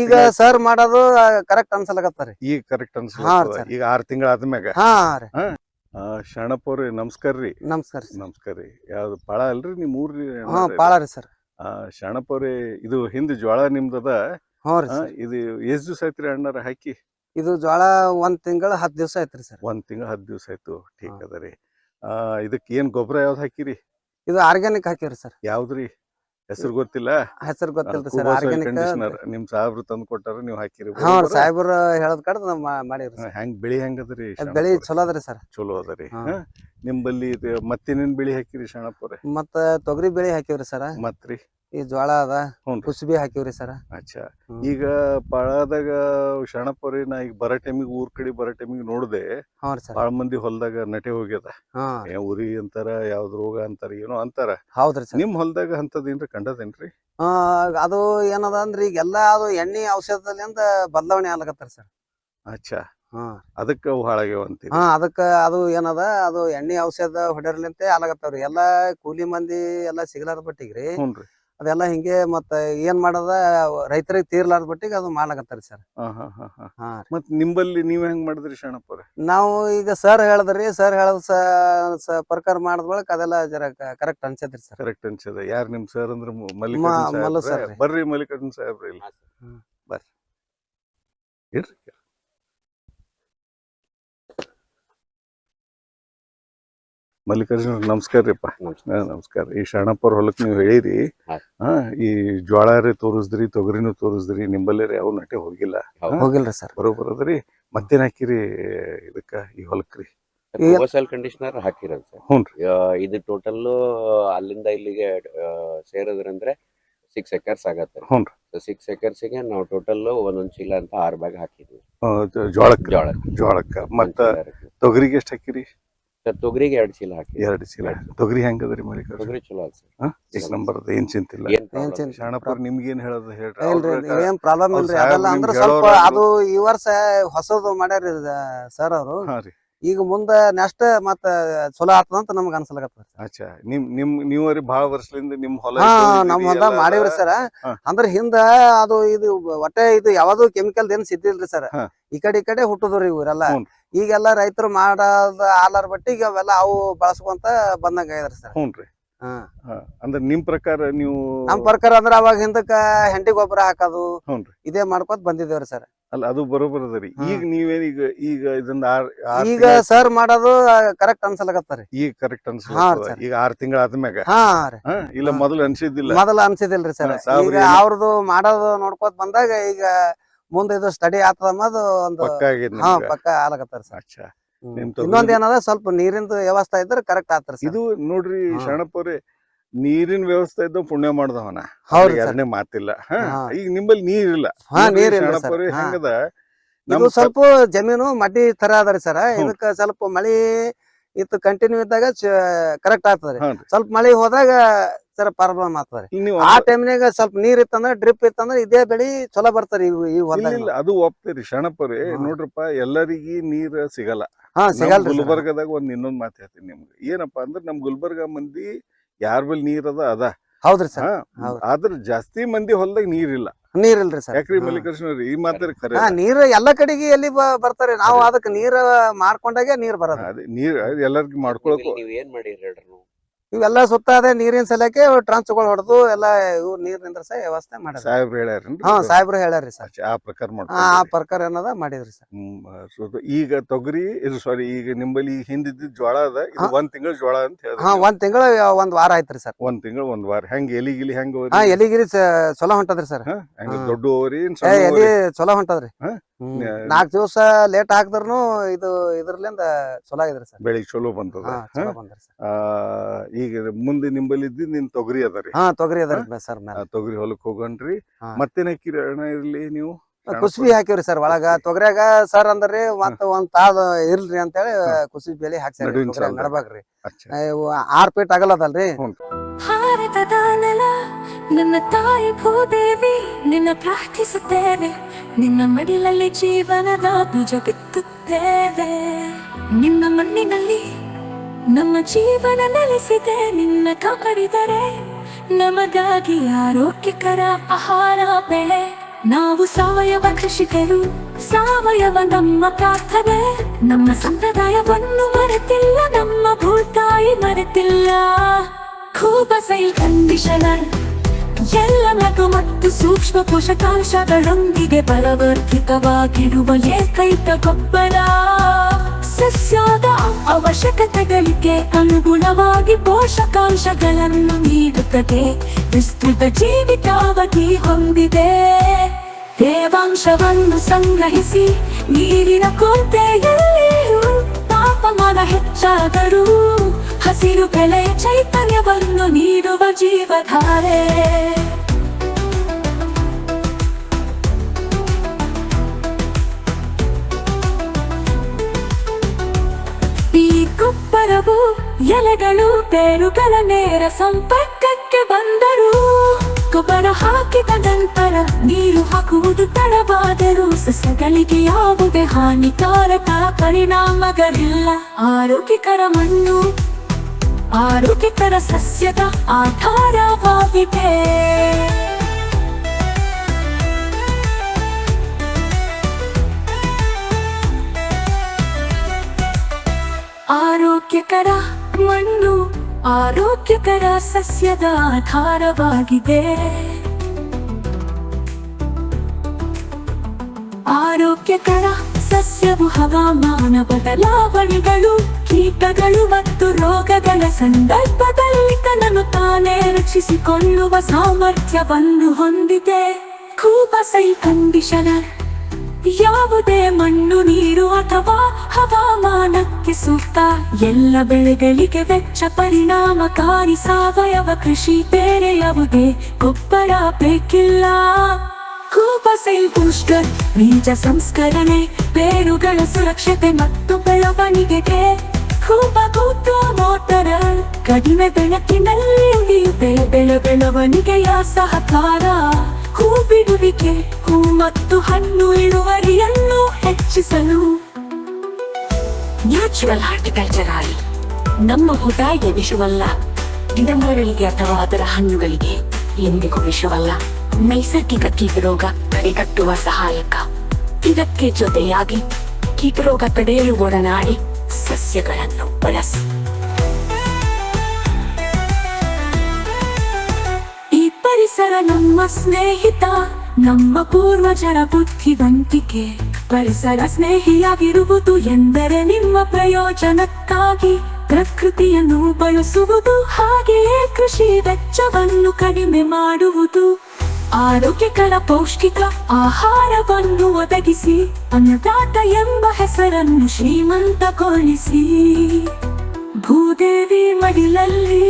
ಈಗ ಸರ್ ಮಾಡೋದು ಕರೆಕ್ಟ್ ಅನ್ಸಲಕತ್ತಾರಿ. ಈಗ ಕರೆಕ್ಟ್ ಅನ್ಸಲ್ಲ. ಈಗ 6 ತಿಂಗಳ ಆದ್ಮ್ಯಾಗ. ಶರಣಪ್ಪವ್ರಿ ನಮಸ್ಕಾರ್ರಿ. ನಮಸ್ಕಾರ್ರಿ. ಯಾವ್ದು ಪಾಳ ಅಲ್ರಿ ನಿಮ್ ಊರ್ರಿ? ಪಾಳ ರೀ ಸರ್. ಶರಣಪ್ಪವ್ರಿ, ಇದು ಹಿಂದ್ ಜ್ವಾಳ ನಿಮ್ದದ. ಇದು ಎಷ್ಟ್ ದಿವ್ಸ ಆಯ್ತ್ರಿ ಅಣ್ಣಾರ ಹಾಕಿ? ಇದು ಜ್ವಾಳ 1 ತಿಂಗಳ 10 ದಿವಸ ಆಯ್ತ್ರಿ ಸರ್. 1 ತಿಂಗಳ 10 ದಿವಸ ಆಯ್ತು. ಠೀಕ್ ಅದರಿ. ಇದಕ್ ಏನ್ ಗೊಬ್ಬರ ಯಾವ್ದು ಹಾಕಿರಿ? ಇದು ಆರ್ಗ್ಯಾನಿಕ್ ಹಾಕಿವ್ರಿ ಸರ್. ಯಾವ್ದ್ರಿ ಹೆಸರು ಗೊತ್ತಿಲ್ಲ? ಹೆಸರು ಗೊತ್ತಿಲ್ಲ ಸರ್. ಆರ್ಗ್ಯಾನಿಕ್ ನಿಮ್ ಸಾಹೇಬ್ರು ತಂದ್ ಕೊಟ್ಟಾರ, ನೀವ್ ಹಾಕಿರಿ? ಸಾಹೇಬ್ರ ಹೇಳದ್ ಕಡೆ ಮಾಡಿವ್ರಿ. ಹೆಂಗ್ ಬೆಳಿ ಹೆಂಗದ್ರಿ? ಬೆಳಿ ಚಲೋ ಅದ್ರಿ ಸರ್. ಚಲೋ ಅದರಿ. ನಿಂಬಲ್ಲಿ ಮತ್ತೇನೇನ್ ಬೆಳಿ ಹಾಕಿರಿ ಶರಣಪ್ಪವ್ರೆ? ಮತ್ತ ತೊಗರಿ ಬೆಳಿ ಹಾಕಿವ್ರಿ ಸರ್. ಮತ್ರಿ ಈ ಜ್ವಾಳ ಅದ, ಕುಸುಬಿ ಹಾಕಿವ್ರಿ ಸರ್. ಅಚ್ಚಾ. ಈಗ ಪಾಳದಾಗ ಶರಣಪ್ಪವ್ರಿ, ನಾ ಈಗ ಬರೋ ಟೈಮಿಗೆ ಊರ್ ಕಡೆ ಬರೋ ಟೈಮಿಗೆ ನೋಡ್ದೆ, ಬಾಳ ಮಂದಿ ಹೊಲ್ದಾಗ ನಟೆ ಹೋಗ್ಯದ. ಉರಿ ಅಂತಾರ, ಯಾವ್ದ್ ರೋಗ ಅಂತಾರ, ಏನೋ ಅಂತಾರ. ಹೌದ್ರಿ ಸರ್. ನಿಮ್ ಹೊಲ್ದಾಗ ಅಂತದೇನ್ರಿ ಕಂಡದೇನ್ರಿ? ಅದು ಏನದ ಅಂದ್ರಿ ಈಗೆಲ್ಲಾ ಅದು ಎಣ್ಣೆ ಔಷಧದಿಂದ ಬದಲಾವಣೆ ಆಗ್ಲಕತ್ತಾರ ಸರ್. ಅಚ್ಚಾ. ಅದಕ್ಕ ಹಾಳಾಗ್ಯಾವಂತೀರಿ? ಅದಕ್ಕ ಅದು ಏನದ, ಅದು ಎಣ್ಣೆ ಔಷಧ ಹೊಡೆರ್ಲಿಂತೆ ಆಗ್ಲಕತ್ತಾವ್ರಿ. ಎಲ್ಲಾ ಕೂಲಿ ಮಂದಿ ಎಲ್ಲಾ ಸಿಗ್ಲಾರ ಬಟ್ಟಿಗ್ರಿ ಅದೆಲ್ಲ ಹಿಂಗೆ. ಮತ್ತ ಏನ್ ಮಾಡದ, ರೈತರಿಗೆ ತೀರ್ಲಾರ್ದ ಬಟ್ಟಿಗೆ ಅದು ಮಾಡ್ಲಾಕತ್ತಾರಿ ಸರ್. ಮತ್ ನಿಂಬಲ್ಲಿ ನೀವ್ ಹೆಂಗ್ ಮಾಡಿದ್ರಿ ಶರಣಪ್ಪವ್ರೆ? ನಾವು ಈಗ ಸರ್ ಹೇಳದ್ರಿ, ಸರ್ ಹೇಳದ ಪ್ರಕಾರ ಮಾಡಿದ ಬಳಕ ಅದೆಲ್ಲ ಜರ ಕರೆಕ್ಟ್ ಅನ್ಸದ್ರಿ ಸರ್. ಕರೆಕ್ಟ್ ಅನ್ಸದ. ಯಾರು ನಿಮ್ ಸರ್ ಅಂದ್ರ ಮಲ್ಲಿಕಾರ್ಜುನ್ ಸಾಹೇಬ್ರ? ಬರ್ರಿ ಮಲ್ಲಿಕಾರ್ಜುನ್ ಸಾಹೇಬ್ರ ಇಲ್ಲಿ ಬರ್ರಿ. ಇರ್ರಿ. ಮಲ್ಲಿಕಾರ್ಜುನ್ ನಮಸ್ಕಾರ ರೀಪ್ಪ. ನಮಸ್ಕಾರ. ಈ ಶರಣಪ್ಪವ್ರ ಹೊಲಕ್ ನೀವ್ ಹೇಳಿರಿ, ಈ ಜ್ವಾಳ ತೋರಿಸ್ದ್ರಿ, ತೊಗರಿನೂ ತೋರಿಸ್ದ್ರಿ, ನಿಂಬಲ್ಲಿ ಯಾವ ನಟೆ ಹೋಗಿಲ್ರಿ ಸರ್. ಬರೋಬರ್ ಅದರಿ. ಮತ್ತೇನ್ ಹಾಕಿರಿ ಇದಕ್ಕ, ಈ ಹೊಲಕ್ರಿ? ಸಾಯಿಲ್ ಕಂಡೀಷನರ್ ಹಾಕಿರೋದು ಸರ್. ಇದು ಟೋಟಲ್ ಅಲ್ಲಿಂದ ಇಲ್ಲಿಗೆ ಸೇರೋದ್ರಂದ್ರೆ 6 ಎಕರ್ಸ್ ಆಗತ್ತೆ. 6 ಎಕರ್ಸ್ಗೆ ನಾವು ಟೋಟಲ್ ಒಂದೊಂದ್ ಚೀಲ ಅಂತ 6 ಬ್ಯಾಗ್ ಹಾಕಿದ್ವಿ ಜ್ವಾಳಕ್ಕ. ಮತ್ತ ತೊಗರಿಗೆ ಎಷ್ಟ್ ಹಾಕಿರಿ? ತೊಗರಿಗೆ 2 ಚೀಲ ಹಾಕಿ. 2 ಚೀಲ. ತೊಗರಿ ಹೆಂಗದ್ರಿ ಮಲ್ಲಿಕ? ತೊಗರಿ ಚಲೋ ಅದ ಸರ್. ಈಗ ನಂಬರ್ ಏನ್ ಚಿಂತಿಲ್ಲ. ಶರಣಪ್ಪವ್ರ ನಿಮ್ಗೇನ್ ಹೇಳೋದು ಹೇಳ್ರಿ. ಏನ್ ಪ್ರಾಬ್ಲಮ್ ಇಲ್ರಿ. ಅದೆಲ್ಲ ಅಂದ್ರ ಸ್ವಲ್ಪ ಅದು ಈ ವರ್ಷ ಹೊಸದು ಮಾಡ್ಯಾರಿ ಸರ್ ಅವರು. ಈಗ ಮುಂದ ನೆಕ್ಸ್ಟ್ ಮತ್ತ ಚಲೋ ಆಗ್ತದಂತ ನಮ್ಗ ಅನ್ಸಲಕತ್ತ. ಅಚ್ಚಾ. ನೀವ್ರಿ ಬಾಳ ವರ್ಷದಿಂದ ನಿಮ್ ಹೊಲ? ನಮ್ ಹೊಲ ಮಾಡಿವ್ರಿ ಸರ್. ಅಂದ್ರ ಹಿಂದ ಅದು ಇದು ಒಟ್ಟೆ ಇದು ಯಾವ್ದು ಕೆಮಿಕಲ್ ಏನ್ ಸಿದ್ದಿಲ್ರಿ ಸರ್. ಈ ಕಡೆ ಹುಟ್ಟುದ್ರಿ ಇವ್ರೆಲ್ಲ. ಈಗೆಲ್ಲ ರೈತರು ಮಾಡೋದ ಆಲಾರ್ ಬಟ್ಟಿಗೆ ಅವೆಲ್ಲ ಅವು ಬಳಸ್ಕೊಂತ ಬಂದಂಗ ಆಗ್ಯದ್ರಿ ಸರ್. ಹ್ಞೂನ್ರಿ. ಅಂದ್ರ ನಿಮ್ ಪ್ರಕಾರ ನೀವು? ನಮ್ ಪ್ರಕಾರ ಅಂದ್ರ ಅವಾಗ ಹಿಂದಕ್ಕ ಹೆಂಡಿ ಗೊಬ್ಬರ ಹಾಕೋದು ಇದೇ ಮಾಡ್ಕೊತ ಬಂದಿದ್ದೇವ್ರಿ ಸರ್. ಅಲ್ಲ, ಅದು ಬರೋಬರ್ ಅದರಿ. ಈಗ ನೀವೇನ್ ಈಗ ಇದನ್ನ ಈಗ ಸರ್ ಮಾಡೋದು ಕರೆಕ್ಟ್ ಅನ್ಸಲಕತ್ತಾರಿ. ಈಗ ಕರೆಕ್ಟ್ ಅನ್ಸಲ್ಲ. ಈಗ 6 ತಿಂಗಳ ಆದ್ಮ್ಯಾಗ? ಇಲ್ಲ, ಮೊದಲು ಅನ್ಸಿದ್ದಿಲ್ಲ? ಮೊದಲ ಅನ್ಸಿದಿಲ್ರಿ ಸರ್. ಈಗ ಅವ್ರದ್ದು ಮಾಡೋದು ನೋಡ್ಕೊತ ಬಂದಾಗ ಈಗ ಮುಂದೆ ಇದು ಸ್ಟಡಿ ಆಗ್ತದ ಅನ್ನೋದು ಒಂದು ಪಕ್ಕ ಆಗ್ಲಕತ್ತಾರ ಸರ್. ಇನ್ನೊಂದ್ ಏನದ, ಸ್ವಲ್ಪ ನೀರಿಂದು ವ್ಯವಸ್ಥೆ ಇದ್ರೆ ಕರೆಕ್ಟ್ ಆಗ್ತಾರ. ಇದು ನೋಡ್ರಿ ಶರಣಪ್ಪವ್ರೆ, ನೀರಿನ ವ್ಯವಸ್ಥೆ ಇದ್ದ ಪುಣ್ಯ ಮಾಡ್ದವನ, ಎರಡನೇ ಮಾತಿಲ್ಲ. ಈಗ ನಿಮ್ಮಲ್ಲಿ ನೀರಿಲ್ಲ. ಹೆಂಗದ, ಇದು ಸ್ವಲ್ಪ ಜಮೀನು ಮಡ್ಡಿ ತರ ಅದರಿ ಸರ್. ಇದಕ್ಕ ಸ್ವಲ್ಪ ಮಳಿ ಇತ್ತು ಕಂಟಿನ್ಯೂ ಇದ್ದಾಗ ಕರೆಕ್ಟ್ ಆಗ್ತದ್ರಿ. ಸ್ವಲ್ಪ ಮಳಿ ಹೋದಾಗ ಸರ್ ಪ್ರಾಬ್ಲಮ್ ಆಗ್ತದ್ರಿ. ಆ ಟೈಮ್ನಾಗ ಸ್ವಲ್ಪ ನೀರ್ ಇತ್ತಂದ್ರ, ಡ್ರಿಪ್ ಇತ್ತಂದ್ರ ಇದೇ ಬೆಳಿ ಚಲೋ ಬರ್ತಾರಿ. ಅದು ಒಪ್ತೇರಿ ಶರಣಪ್ಪವ್ರಿ. ನೋಡ್ರಪ್ಪ, ಎಲ್ಲರಿಗಿ ನೀರ್ ಸಿಗಲ್ಲ. ಗುಲ್ಬರ್ಗದಾಗ ಒಂದ್ ಇನ್ನೊಂದ್ ಮಾತು ಹೇಳ್ತೀನಿ ನಿಮ್ಗೆ. ಏನಪ್ಪಾ ಅಂದ್ರ ನಮ್ ಗುಲ್ಬರ್ಗ ಮಂದಿ ಯಾರ ಬಲ್ಲಿ ನೀರ್ ಅದ. ಹೌದ್ರಿ ಸರ್. ಆದ್ರ ಜಾಸ್ತಿ ಮಂದಿ ಹೊಲದಾಗ ನೀರಿಲ್ಲ. ನೀರಿಲ್ರಿ ಸರ್. ಯಾಕ್ರಿ ಮಲ್ಲಿಕಾರ್ಜುನ ಅವ್ರಿ? ಈ ಮಾತ್ರ ಖರೆ. ನೀರ್ ಎಲ್ಲಾ ಕಡೆಗೆ ಎಲ್ಲಿ ಬರ್ತಾರೆ. ನಾವು ಅದಕ್ಕೆ ನೀರ್ ಮಾಡ್ಕೊಂಡಾಗೆ ನೀರ್ ಬರೋದು. ನೀರ್ ಎಲ್ಲರಿಗೂ ಮಾಡ್ಕೊಳಕ್ ನೀವ್ ಏನ್ ಮಾಡಿರಿ ಹೇಳ್ರಿ? ಇವೆಲ್ಲ ಸುತ್ತ ಅದೇ ನೀರಿನ ಸಲಕ್ಕೆ ಟ್ರಾನ್ಸ್ಗಳು ಹೊಡೆದು ಎಲ್ಲ ನೀರಿನಿಂದ ವ್ಯವಸ್ಥೆ ಮಾಡ್ಯಾರ. ಸಾಹೇಬ್ರು ಹೇಳ್ಯಾರ? ಸಾಹೇಬ್ರು ಹೇಳ್ಯಾರಿ ಸರ್. ಆ ಪ್ರಕಾರ ಆ ಪ್ರಕಾರ ಏನದ ಮಾಡಿದ್ರಿ ಸರ್. ಈಗ ತೊಗರಿ ಇದು ಸಾರಿ, ಈಗ ನಿಂಬಲ್ಲಿ ಹಿಂದಿದ್ದ ಜ್ವಾಳ ಅದ. ಇದು 1 ತಿಂಗಳ ಜ್ವಾಳ ಅಂತ ಹೇಳಿ? 1 ತಿಂಗಳ 1 ವಾರ ಆಯ್ತ್ರಿ ಸರ್. 1 ತಿಂಗಳ 1 ವಾರ. ಹೆಂಗ ಎಲಿಗಿಲಿ ಹೆಂಗ? ಎಲಿಗಿರಿ ಚಲೋ ಹೊಂಟದ್ರಿ ಸರ್. ದೊಡ್ಡ ಓರಿ ಎಲಿ ಚಲೋ ಹೊಂಟದ್ರಿ. 4 ದಿವಸ ಲೇಟ್ ಹಾಕಿದ್ರೂ ಇದು ಇದ್ರಲಿಂದ ಚಲೋ ಆಗಿದ್ರಿ ಸರ್. ಬೆಳಿಗ್ಗೆ ಚಲೋ ಬಂದದ. ಈಗ ಮುಂದೆ ನಿಂಬಲ್ಲಿ ಇದ್ದಿದ್ ನಿನ್ ತೊಗರಿ ಅದರಿ? ತೊಗರಿ ಅದರಿ ಸರ್. ತೊಗರಿ ಹೊಲಕ್ ಹೋಗನ್ರಿ. ಮತ್ತೇನ್ ಹಾಕಿರಿ ಅಣ್ಣ ಇರ್ಲಿ ನೀವು? ಕುಸುಬಿ ಹಾಕಿವ್ರಿ ಸರ್. ಒಳಗ ತೊಗರಿಯಾಗ ಸರ್ ಅಂದ್ರಿ ಮತ್ತ ಒಂದ್ ತಾದ ಇರ್ಲ್ರಿ ಅಂತ ಹೇಳಿ ಕುಸುಬಿ ಬೆಳಿ ಹಾಕ್ಸಾರಿ ನಡ್ಬಾಗ್ರಿ. 6 ಫೀಟ್ ಆಗಲ್ಲದಲ್ರಿ. ಭಾರತದ ನೆಲ ನನ್ನ ತಾಯಿ ಭೂದೇವಿ, ನಿನ್ನ ಪ್ರಾರ್ಥಿಸುತ್ತೇವೆ. ನಿನ್ನ ಮಡಿಲಲ್ಲಿ ಜೀವನದ ಬೀಜ ಬಿತ್ತುತ್ತೇವೆ. ನಿನ್ನ ಮಣ್ಣಿನಲ್ಲಿ ನಮ್ಮ ಜೀವನ ನೆಲೆಸಿದೆ. ನಿನ್ನ ಕಾಪಾಡಿದರೆ ನಮಗಾಗಿ ಆರೋಗ್ಯಕರ ಆಹಾರ ಬೆಳೆ. ನಾವು ಸಾವಯವ ಕೃಷಿಕರು, ಸಾವಯವ ನಮ್ಮ ಪ್ರಾರ್ಥನೆ. ನಮ್ಮ ಸಂಪ್ರದಾಯವನ್ನು ಮರೆತಿಲ್ಲ, ನಮ್ಮ ಭೂತಾಯಿ ಮರೆತಿಲ್ಲ. ಕೂಬಸೈಲ್ ಕಂಡೀಷನರ್ ಎಲ್ಲ ನಗು ಮತ್ತು ಸೂಕ್ಷ್ಮ ಪೋಷಕಾಂಶಗಳೊಂದಿಗೆ ಬಲವರ್ಧಿತವಾಗಿರುವ ಏಕೈಕ ಗೊಬ್ಬರ. ಸಸ್ಯದ ಅವಶ್ಯಕತೆಗಳಿಗೆ ಅನುಗುಣವಾಗಿ ಪೋಷಕಾಂಶಗಳನ್ನು ನೀಡುತ್ತದೆ. ವಿಸ್ತೃತ ಜೀವಿತಾವಧಿ ಹೊಂದಿದೆ. ತೇವಾಂಶವನ್ನು ಸಂಗ್ರಹಿಸಿ ನೀರಿನ ಕೊರತೆಯಲ್ಲಿಯೂ ತಾಪಮಾನ ಹೆಚ್ಚಾದರೂ ಹಸಿರು ಬೆಳೆಯ ಚೈತನ್ಯವನ್ನು ನೀಡುವ ಜೀವಧಾರೆ. ಈ ಗೊಬ್ಬರವು ಎಲೆಗಳು ಬೇರುಗಳ ನೇರ ಸಂಪರ್ಕಕ್ಕೆ ಬಂದರೂ, ಗೊಬ್ಬರ ಹಾಕಿದ ನಂತರ ನೀರು ಹಾಕುವುದು ತಡವಾದರೂ ಸಸ್ಯಗಳಿಗೆ ಯಾವುದೇ ಹಾನಿಕಾರಕ ಪರಿಣಾಮಗಳಿಲ್ಲ. ಆರೋಗ್ಯಕರ ಮಣ್ಣು ಆರೋಗ್ಯಕರ ಸಸ್ಯದ ಆಧಾರವಾಗಿದೆ. ಆರೋಗ್ಯಕರ ಮಣ್ಣು ಆರೋಗ್ಯಕರ ಸಸ್ಯದ ಆಧಾರವಾಗಿದೆ. ಆರೋಗ್ಯಕರ ಸಸ್ಯವು ಹವಾಮಾನ ಬದಲಾವಣೆಗಳು, ಕೀಟಗಳು ಮತ್ತು ರೋಗಗಳ ಸಂದರ್ಭದಲ್ಲಿ ತನ್ನನ್ನು ತಾನೇ ರಕ್ಷಿಸಿಕೊಳ್ಳುವ ಸಾಮರ್ಥ್ಯವನ್ನು ಹೊಂದಿದೆ. ಕೂಬಸೈಲ್ ಕಂಡೀಷನರ್ ಯಾವುದೇ ಮಣ್ಣು, ನೀರು ಅಥವಾ ಹವಾಮಾನಕ್ಕೆ ಸೂಕ್ತ. ಎಲ್ಲ ಬೆಳೆಗಳಿಗೆ ವೆಚ್ಚ ಪರಿಣಾಮಕಾರಿ ಸಾವಯವ ಕೃಷಿ. ಬೇರೆ ಯಾವುದೇ ಗೊಬ್ಬರ ಬೇಕಿಲ್ಲ. ಕೂಬಸೈಲ್ ಬೂಸ್ಟರ್ ಬೀಜ ಸಂಸ್ಕರಣೆ, ಬೇರುಗಳ ಸುರಕ್ಷತೆ ಮತ್ತು ಬೆಳವಣಿಗೆಗೆ. ಕೂಬ ಮೋಟರ್ ಕಡಿಮೆ ಬೆಳಕಿನಲ್ಲಿ ಉಳಿಯುತ್ತೆ ಬೆಳವಣಿಗೆಯ ಸಹಕಾರ. ಹೂ ಬಿಡುವಿಕೆ, ಹೂ ಮತ್ತು ಹಣ್ಣು ಇಳುವರಿಯನ್ನು ಹೆಚ್ಚಿಸಲು. ನ್ಯಾಚುರಲ್ ಹಾರ್ಟಿಕಲ್ಚರ್ ಆಯಿಲ್ ನಮ್ಮ ಭೂತಾಯಿಗೆ ವಿಷವಲ್ಲ, ಗಿಡಮರಗಳಿಗೆ ಅಥವಾ ಅದರ ಹಣ್ಣುಗಳಿಗೆ ಎಂದಿಗೂ ವಿಷವಲ್ಲ. ನೈಸರ್ಗಿಕ ಕೀಟರೋಗ ತಡೆಗಟ್ಟುವ ಸಹಾಯಕ. ಇದಕ್ಕೆ ಜೊತೆಯಾಗಿ ಕೀಟರೋಗ ತಡೆಯಲು ಒಡನಾಡಿ ಸಸ್ಯಗಳನ್ನು ಬಳಸಿ. ಪರಿಸರ ನಮ್ಮ ಸ್ನೇಹಿತ, ನಮ್ಮ ಪೂರ್ವಜರ ಬುದ್ಧಿವಂತಿಕೆ. ಪರಿಸರ ಸ್ನೇಹಿಯಾಗಿರುವುದು ಎಂದರೆ ನಿಮ್ಮ ಪ್ರಯೋಜನಕ್ಕಾಗಿ ಪ್ರಕೃತಿಯನ್ನು ಬಳಸುವುದು, ಹಾಗೆಯೇ ಕೃಷಿ ವೆಚ್ಚವನ್ನು ಕಡಿಮೆ ಮಾಡುವುದು. ಆರೋಗ್ಯಕರ ಪೌಷ್ಟಿಕ ಆಹಾರವನ್ನು ಒದಗಿಸಿ ಅನ್ನದಾತ ಎಂಬ ಹೆಸರನ್ನು ಶ್ರೀಮಂತಗೊಳಿಸಿ. ಭೂದೇವಿ ಮಡಿಲಲ್ಲಿ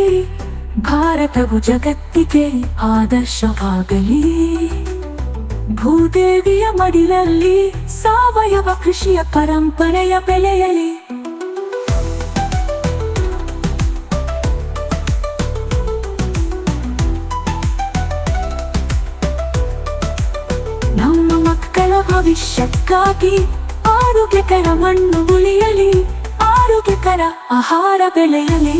ಭಾರತವು ಜಗತ್ತಿಗೆ ಆದರ್ಶವಾಗಲಿ. ಭೂದೇವಿಯ ಮಡಿಲಲ್ಲಿ ಸಾವಯವ ಕೃಷಿಯ ಪರಂಪರೆಯ ಬೆಳೆಯಲಿ. ನಮ್ಮ ಮಕ್ಕಳ ಭವಿಷ್ಯಕ್ಕಾಗಿ ಆರೋಗ್ಯಕರ ಮಣ್ಣು ಉಳಿಯಲಿ, ಆರೋಗ್ಯಕರ ಆಹಾರ ಬೆಳೆಯಲಿ.